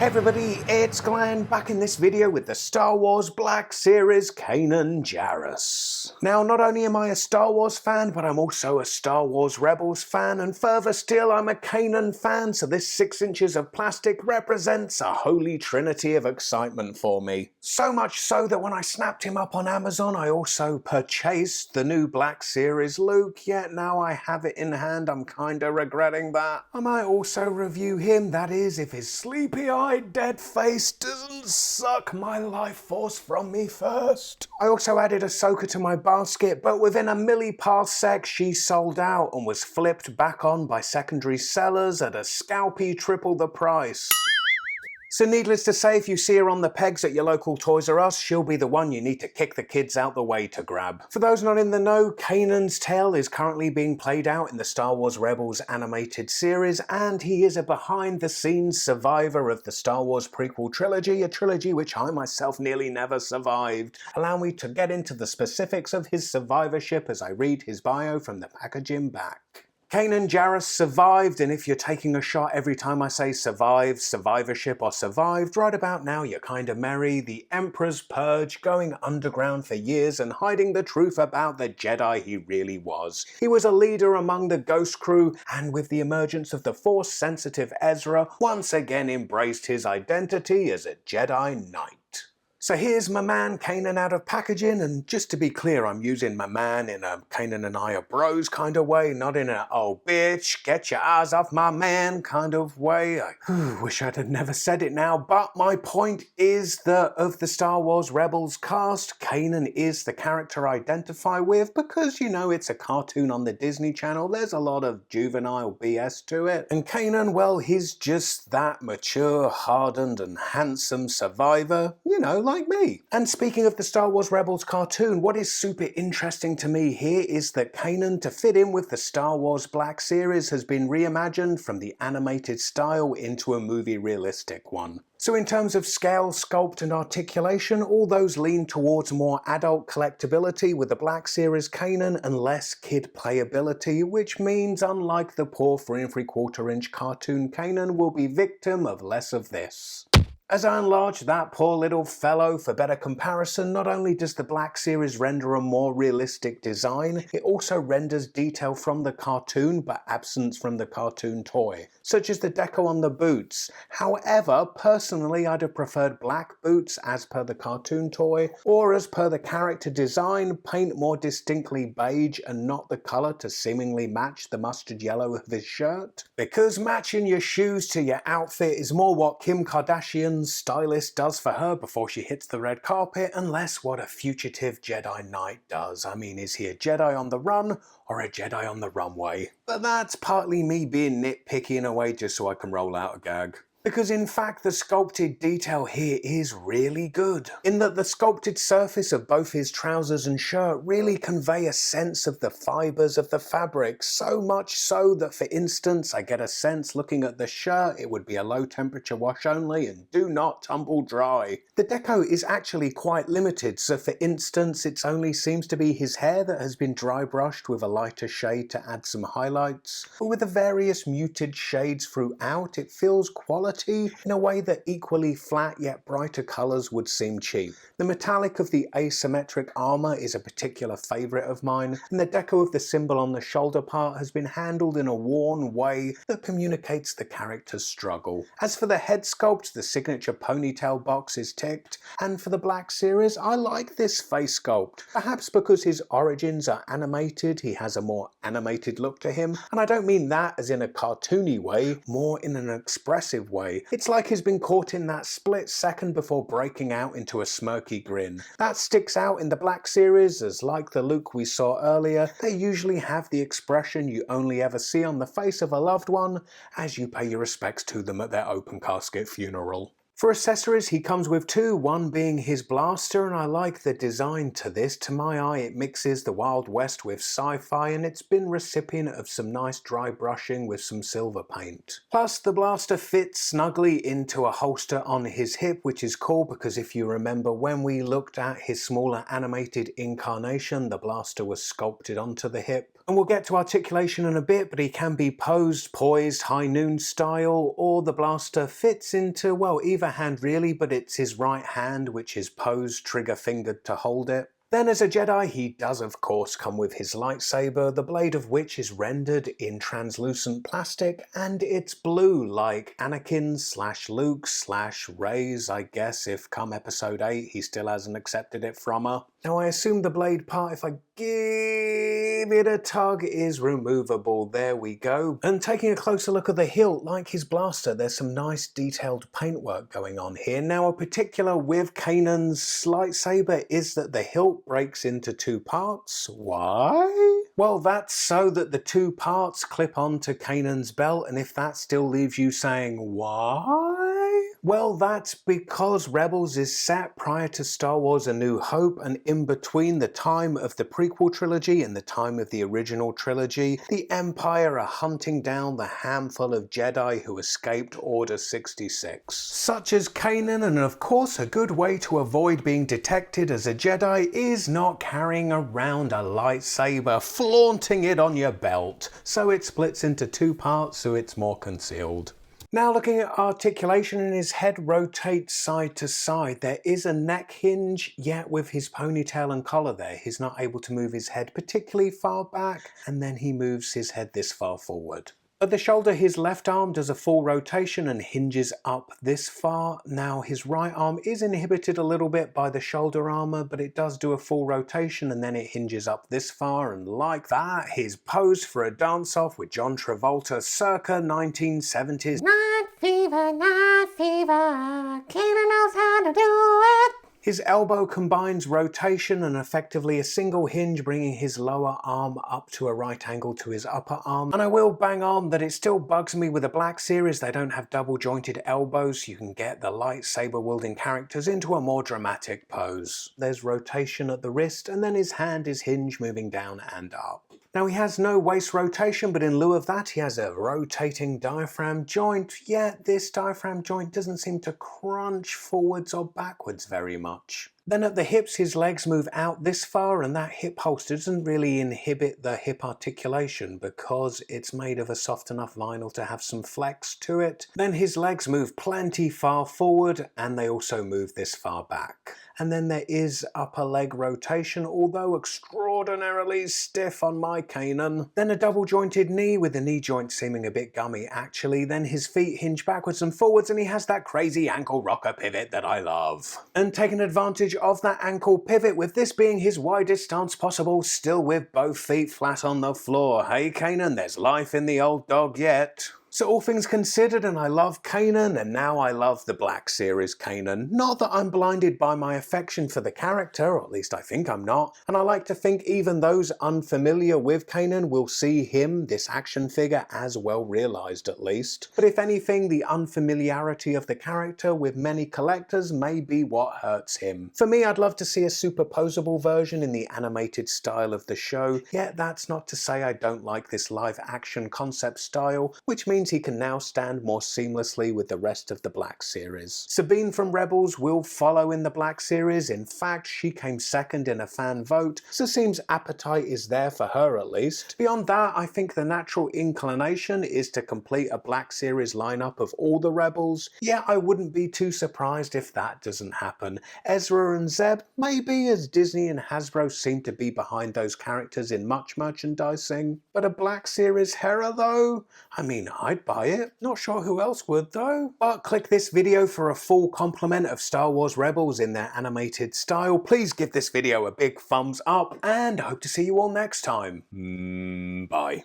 Hey everybody, it's Glenn back in this video with the Star Wars Black Series Kanan Jarrus. Now, not only am I a Star Wars fan, but I'm also a Star Wars Rebels fan, and further still, I'm a Kanan fan, so this 6 inches of plastic represents a holy trinity of excitement for me. So much so that when I snapped him up on Amazon, I also purchased the new Black Series Luke, yet now I have it in hand, I'm kinda regretting that. I might also review him, that is, if his sleepy-eyed dead face doesn't suck my life force from me first. I also added Ahsoka to my basket, but within a milliparsec she sold out and was flipped back on by secondary sellers at a scalpy triple the price. So needless to say, if you see her on the pegs at your local Toys R Us, she'll be the one you need to kick the kids out the way to grab. For those not in the know, Kanan's tale is currently being played out in the Star Wars Rebels animated series, and he is a behind-the-scenes survivor of the Star Wars prequel trilogy, a trilogy which I myself nearly never survived. Allow me to get into the specifics of his survivorship as I read his bio from the packaging back. Kanan Jarrus survived, and if you're taking a shot every time I say survived, survivorship, or survived, right about now you're kinda merry. The Emperor's Purge, going underground for years and hiding the truth about the Jedi he really was. He was a leader among the Ghost Crew, and with the emergence of the Force-sensitive Ezra, once again embraced his identity as a Jedi Knight. So here's my man Kanan out of packaging, and just to be clear, I'm using my man in a Kanan and I are bros kind of way, not in a oh bitch, get your eyes off my man kind of way. I wish I'd have never said it now, but my point is that of the Star Wars Rebels cast, Kanan is the character I identify with because, you know, it's a cartoon on the Disney Channel, there's a lot of juvenile BS to it, and Kanan, well, he's just that mature, hardened and handsome survivor, you know, like me. And speaking of the Star Wars Rebels cartoon, what is super interesting to me here is that Kanan, to fit in with the Star Wars Black Series, has been reimagined from the animated style into a movie realistic one. So in terms of scale, sculpt and articulation, all those lean towards more adult collectability with the Black Series Kanan and less kid playability, which means unlike the poor 3 3/4 inch cartoon, Kanan will be victim of less of this. As I enlarge that poor little fellow for better comparison, not only does the Black Series render a more realistic design, it also renders detail from the cartoon but absence from the cartoon toy, such as the deco on the boots. However, personally I'd have preferred black boots as per the cartoon toy, or as per the character design, paint more distinctly beige and not the colour to seemingly match the mustard yellow of his shirt. Because matching your shoes to your outfit is more what Kim Kardashian's stylist does for her before she hits the red carpet, and less what a fugitive Jedi Knight does. I mean, is he a Jedi on the run or a Jedi on the runway? But that's partly me being nitpicky in a way just so I can roll out a gag. Because in fact the sculpted detail here is really good, in that the sculpted surface of both his trousers and shirt really convey a sense of the fibres of the fabric, so much so that, for instance, I get a sense looking at the shirt it would be a low temperature wash only and do not tumble dry. The deco is actually quite limited, so for instance it only seems to be his hair that has been dry brushed with a lighter shade to add some highlights, but with the various muted shades throughout it feels quality in a way that equally flat yet brighter colours would seem cheap. The metallic of the asymmetric armour is a particular favourite of mine, and the deco of the symbol on the shoulder part has been handled in a worn way that communicates the character's struggle. As for the head sculpt, the signature ponytail box is ticked, and for the Black Series, I like this face sculpt. Perhaps because his origins are animated, he has a more animated look to him, and I don't mean that as in a cartoony way, more in an expressive way. It's like he's been caught in that split second before breaking out into a smirky grin. That sticks out in the Black Series, as like the Luke we saw earlier, they usually have the expression you only ever see on the face of a loved one as you pay your respects to them at their open casket funeral. For accessories he comes with two, one being his blaster, and I like the design to this. To my eye it mixes the Wild West with sci-fi, and it's been recipient of some nice dry brushing with some silver paint. Plus the blaster fits snugly into a holster on his hip, which is cool because if you remember when we looked at his smaller animated incarnation, the blaster was sculpted onto the hip. And we'll get to articulation in a bit, but he can be posed, poised, high noon style, or the blaster fits into, well, either hand really, but it's his right hand which is posed, trigger fingered to hold it. Then as a Jedi, he does of course come with his lightsaber, the blade of which is rendered in translucent plastic, and it's blue like Anakin/Luke/Rey's, I guess, if come episode 8 he still hasn't accepted it from her. Now I assume the blade part, if I give it a tug, is removable. There we go. And taking a closer look at the hilt, like his blaster, there's some nice detailed paintwork going on here. Now a particular with Kanan's lightsaber is that the hilt breaks into two parts. Why? Well, that's so that the two parts clip onto Kanan's belt, and if that still leaves you saying, why? Well, that's because Rebels is set prior to Star Wars A New Hope, and in between the time of the prequel trilogy and the time of the original trilogy, the Empire are hunting down the handful of Jedi who escaped Order 66. Such as Kanan, and of course a good way to avoid being detected as a Jedi is not carrying around a lightsaber, flaunting it on your belt, so it splits into two parts so it's more concealed. Now looking at articulation, and his head rotates side to side. There is a neck hinge, yet with his ponytail and collar there, he's not able to move his head particularly far back, and then he moves his head this far forward. At the shoulder, his left arm does a full rotation and hinges up this far. Now his right arm is inhibited a little bit by the shoulder armor, but it does do a full rotation and then it hinges up this far, and like that, he's posed for a dance-off with John Travolta circa 1970s. Night fever, Kanan knows how to do it. His elbow combines rotation and effectively a single hinge, bringing his lower arm up to a right angle to his upper arm. And I will bang on that it still bugs me with the Black Series they don't have double jointed elbows, so you can get the lightsaber wielding characters into a more dramatic pose. There's rotation at the wrist, and then his hand is hinge moving down and up. Now he has no waist rotation, but in lieu of that he has a rotating diaphragm joint, yet this diaphragm joint doesn't seem to crunch forwards or backwards very much. Then at the hips his legs move out this far, and that hip holster doesn't really inhibit the hip articulation because it's made of a soft enough vinyl to have some flex to it. Then his legs move plenty far forward, and they also move this far back. And then there is upper leg rotation, although extraordinarily stiff on my Kanan. Then a double jointed knee, with the knee joint seeming a bit gummy actually. Then his feet hinge backwards and forwards, and he has that crazy ankle rocker pivot that I love. And taking advantage of that ankle pivot, with this being his widest stance possible, still with both feet flat on the floor. Hey Kanan, there's life in the old dog yet. So all things considered, and I love Kanan, and now I love the Black Series Kanan. Not that I'm blinded by my affection for the character, or at least I think I'm not, and I like to think even those unfamiliar with Kanan will see him, this action figure, as well realised at least. But if anything, the unfamiliarity of the character with many collectors may be what hurts him. For me, I'd love to see a superposable version in the animated style of the show, yet that's not to say I don't like this live action concept style, which means he can now stand more seamlessly with the rest of the Black Series. Sabine from Rebels will follow in the Black Series. In fact, she came second in a fan vote, so seems appetite is there for her at least. Beyond that, I think the natural inclination is to complete a Black Series lineup of all the Rebels. Yeah, I wouldn't be too surprised if that doesn't happen. Ezra and Zeb, maybe, as Disney and Hasbro seem to be behind those characters in much merchandising. But a Black Series Hera though? I mean, I'd buy it. Not sure who else would though. But click this video for a full complement of Star Wars Rebels in their animated style. Please give this video a big thumbs up, and I hope to see you all next time. Bye.